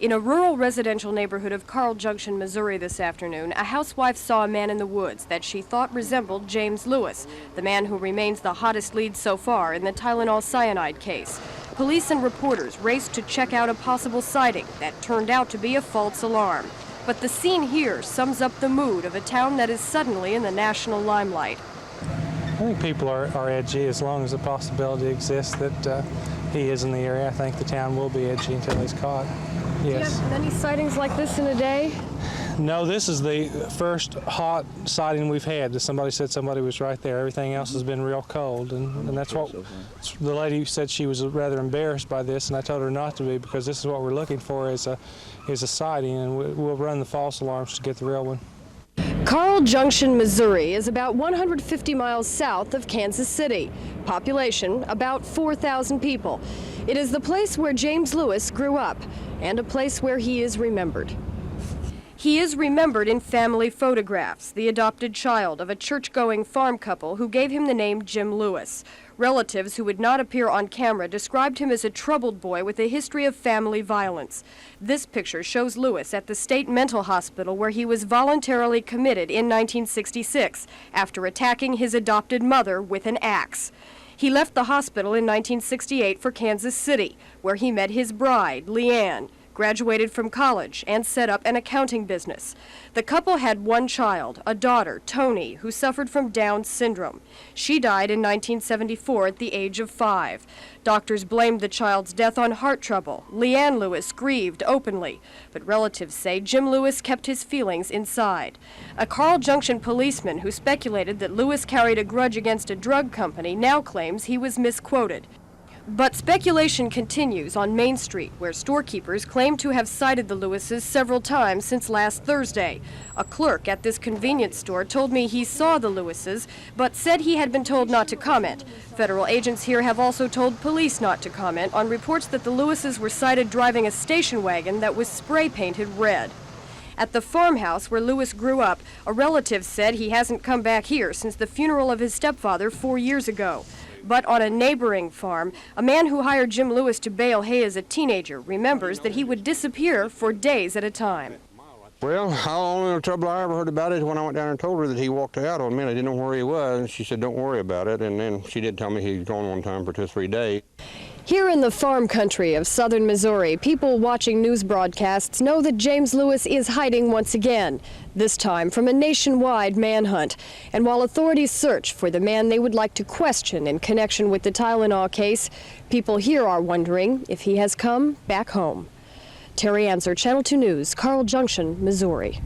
In a rural residential neighborhood of Carl Junction, Missouri this afternoon, a housewife saw a man in the woods that she thought resembled James Lewis, the man who remains the hottest lead so far in the Tylenol cyanide case. Police and reporters raced to check out a possible sighting that turned out to be a false alarm. But the scene here sums up the mood of a town that is suddenly in the national limelight. I think people are edgy as long as the possibility exists that he is in the area. I think the town will be edgy until he's caught. Yes. Do you have many sightings like this in a day? No, this is the first hot sighting we've had. Somebody said somebody was right there. Everything else has been real cold, and that's what the lady said. She was rather embarrassed by this, and I told her not to be, because this is what we're looking for is a sighting, and we'll run the false alarms to get the real one. Carl Junction, Missouri is about 150 miles south of Kansas City. Population about 4,000 people. It is the place where James Lewis grew up, and a place where he is remembered. He is remembered in family photographs, the adopted child of a church-going farm couple who gave him the name Jim Lewis. Relatives who would not appear on camera described him as a troubled boy with a history of family violence. This picture shows Lewis at the state mental hospital where he was voluntarily committed in 1966 after attacking his adopted mother with an axe. He left the hospital in 1968 for Kansas City, where he met his bride, Leanne, graduated from college, and set up an accounting business. The couple had one child, a daughter, Tony, who suffered from Down syndrome. She died in 1974 at the age of 5. Doctors blamed the child's death on heart trouble. Leanne Lewis grieved openly, but relatives say Jim Lewis kept his feelings inside. A Carl Junction policeman who speculated that Lewis carried a grudge against a drug company now claims he was misquoted. But speculation continues on Main Street, where storekeepers claim to have sighted the Lewises several times since last Thursday. A clerk at this convenience store told me he saw the Lewises, but said he had been told not to comment. Federal agents here have also told police not to comment on reports that the Lewises were sighted driving a station wagon that was spray-painted red. At the farmhouse where Lewis grew up, a relative said he hasn't come back here since the funeral of his stepfather 4 years ago. But on a neighboring farm, a man who hired Jim Lewis to bale hay as a teenager remembers that he would disappear for days at a time. Well, the only trouble I ever heard about it is when I went down and told her that he walked out on me. I didn't know where he was, and she said, "Don't worry about it." And then she did tell me he was gone one time for 2 or 3 days. Here in the farm country of southern Missouri, people watching news broadcasts know that James Lewis is hiding once again, this time from a nationwide manhunt. And while authorities search for the man they would like to question in connection with the Tylenol case, people here are wondering if he has come back home. Terry Anzur, Channel 2 News, Carl Junction, Missouri.